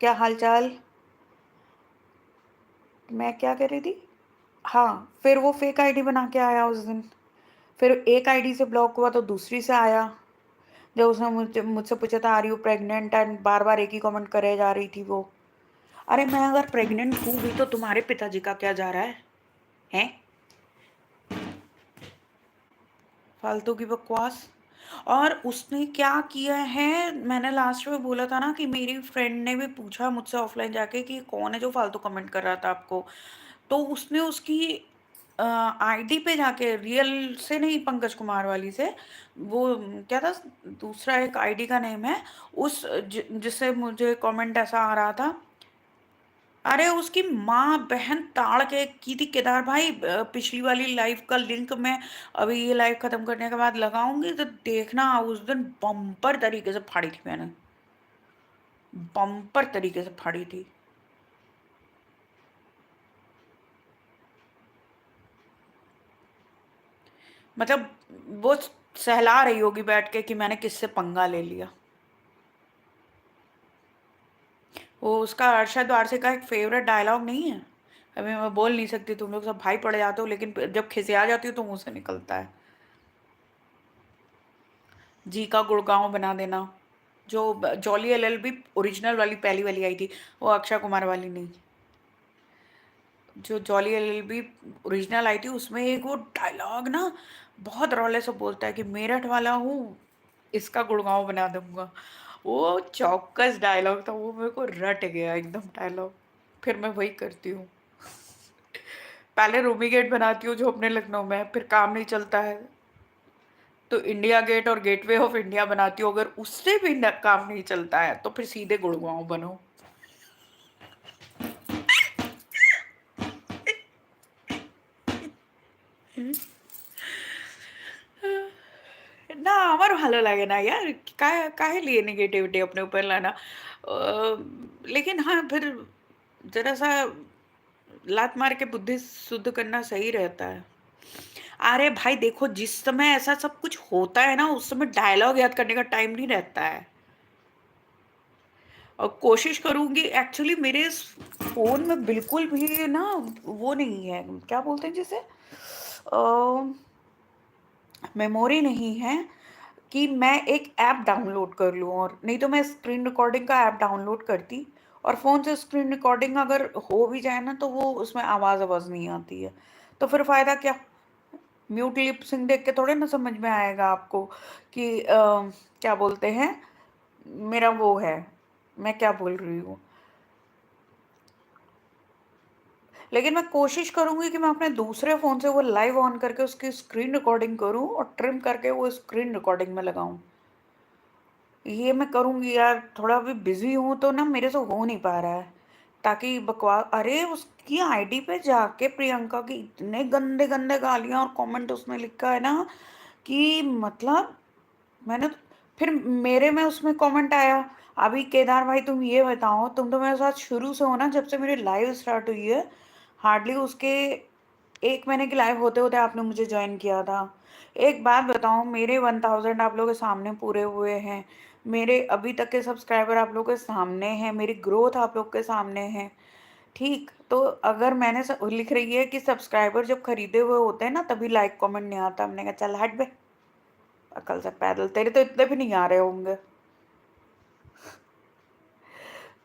क्या हाल चाल। मैं क्या कर रही थी? हाँ, फिर वो फेक आईडी बना के आया उस दिन। फिर एक आईडी से ब्लॉक हुआ तो दूसरी से आया। जब उसने मुझसे पूछा था आर यू प्रेग्नेंट, एंड बार बार एक ही कमेंट करे जा रही थी वो। अरे मैं अगर प्रेग्नेंट हूँ भी तो तुम्हारे पिताजी का क्या जा रहा है? हैं? फालतू की बकवास। और उसने क्या किया है, मैंने लास्ट में बोला था ना कि मेरी फ्रेंड ने भी पूछा मुझसे ऑफलाइन जाके कि कौन है जो फालतू कमेंट कर रहा था आपको। तो उसने उसकी आईडी पे जाके, रियल से नहीं, पंकज कुमार वाली से, वो क्या था, दूसरा एक आईडी का नेम है, जिससे मुझे कमेंट ऐसा आ रहा था। अरे उसकी माँ बहन ताड़ के की थी केदार भाई। पिछली वाली लाइव का लिंक मैं अभी ये लाइव खत्म करने के बाद लगाऊंगी तो देखना, उस दिन बम्पर तरीके से फाड़ी थी मैंने। बम्पर तरीके से फाड़ी थी। मतलब वो सहला रही होगी बैठ के कि मैंने किससे पंगा ले लिया। वो उसका अरशद वारसी का एक फेवरेट डायलॉग नहीं है? अभी मैं बोल नहीं सकती, तुम लोग सब भाई पड़ जाते हो, लेकिन जब खिसिया जाती हो तो मुंह से निकलता है। जी का गुड़गांव बना देना। जो जॉली एलएलबी ओरिजिनल वाली पहली वाली आई थी, वो अक्षय कुमार वाली नहीं। जो जॉली एलएलबी ओरिजिनल आई थी उसमें एक वो डायलॉग ना, बहुत रौले से बोलता है कि मेरठ वाला हूँ, इसका गुड़गांव बना दूंगा। वो चौकस डायलॉग था, वो मेरे को रट गया एकदम डायलॉग। फिर मैं वही करती हूँ। पहले रूमी गेट बनाती हूँ जो अपने लखनऊ में है, फिर काम नहीं चलता है तो इंडिया गेट और गेटवे ऑफ इंडिया बनाती हूँ। अगर उससे भी काम नहीं चलता है तो फिर सीधे गुड़गांव बनो। না আমার ভালো লাগে না यार। काहे लिए नेगेटिविटी अपने ऊपर लाना। लेकिन हाँ, फिर जरा सा लात मार के बुद्धि शुद्ध करना सही रहता है। अरे भाई देखो, जिस समय ऐसा सब कुछ होता है ना, उस समय डायलॉग याद करने का टाइम नहीं रहता है। और कोशिश करूंगी, एक्चुअली मेरे इस फोन में बिल्कुल भी ना वो नहीं है, क्या बोलते हैं जिसे, मेमोरी नहीं है कि मैं एक ऐप डाउनलोड कर लूँ। और नहीं तो मैं स्क्रीन रिकॉर्डिंग का ऐप डाउनलोड करती, और फ़ोन से स्क्रीन रिकॉर्डिंग अगर हो भी जाए ना तो वो उसमें आवाज़ आवाज़ नहीं आती है। तो फिर फ़ायदा क्या? म्यूट लिप सिंक देख के थोड़े ना समझ में आएगा आपको कि क्या बोलते हैं, मेरा वो है, मैं क्या बोल रही हूँ। लेकिन मैं कोशिश करूंगी कि मैं अपने दूसरे फ़ोन से वो लाइव ऑन करके उसकी स्क्रीन रिकॉर्डिंग करूं और ट्रिम करके वो स्क्रीन रिकॉर्डिंग में लगाऊं। ये मैं करूंगी यार, थोड़ा भी बिजी हूं तो ना मेरे से हो नहीं पा रहा है। ताकि बकवास, अरे उसकी आईडी पे जाके प्रियंका की इतने गंदे गंदे गालियां और कमेंट उसने लिखा है ना कि मतलब, मैंने तो, फिर मेरे में उसमें कमेंट आया, अभी केदार भाई तुम ये बताओ, तुम तो मेरे साथ शुरू से हो ना, जब से मेरी लाइव स्टार्ट हुई है। हार्डली उसके 1 महीने की लाइव होते होते आपने मुझे ज्वाइन किया था। एक बात बताओ, मेरे 1000 आप लोगों के सामने पूरे हुए हैं, मेरे अभी तक के सब्सक्राइबर आप लोगों के सामने हैं, मेरी ग्रोथ आप लोग के सामने है। ठीक, तो अगर मैंने लिख रही है कि सब्सक्राइबर जब खरीदे हुए होते हैं ना तभी लाइक कमेंट नहीं आता, हमने कहा चल हट बे, अकल से पैदल, तेरे तो इतने भी नहीं आ रहे होंगे।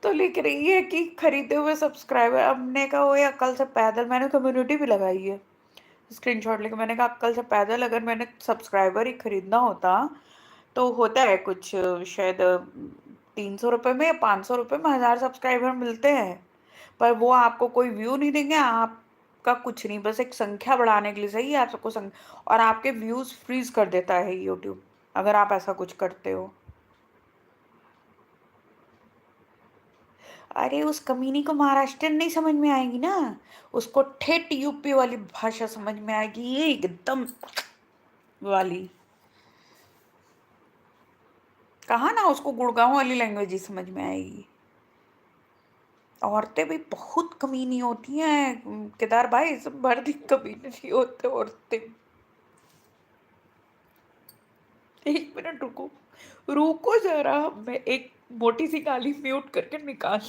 तो लिख रही है कि खरीदे हुए सब्सक्राइबर, हमने कहा वो अकल से पैदल, मैंने कम्युनिटी भी लगाई है, स्क्रीनशॉट लेके मैंने कहा अक्कल से पैदल, अगर मैंने सब्सक्राइबर ही खरीदना होता तो होता है कुछ, शायद 300 रुपये में या 500 रुपये में 1000 सब्सक्राइबर मिलते हैं। पर वो आपको कोई व्यू नहीं देंगे, आपका कुछ नहीं, बस एक संख्या बढ़ाने के लिए सही है, आप सबको और आपके व्यूज फ्रीज कर देता है यूट्यूब अगर आप ऐसा कुछ करते हो। अरे उस कमीनी को महाराष्ट्रियन नहीं समझ में आएगी ना, उसको ठेठ यूपी वाली भाषा समझ में आएगी, ये एकदम वाली। कहा ना, उसको गुड़गांव वाली लैंग्वेज ही समझ में आएगी। औरतें भी बहुत कमीनी होती हैं केदार भाई, सब मर्द ही कमीने नहीं होते, औरतें। 1 मिनट रुको, रुको जरा, मैं एक मोटी सी गाली म्यूट करके निकाल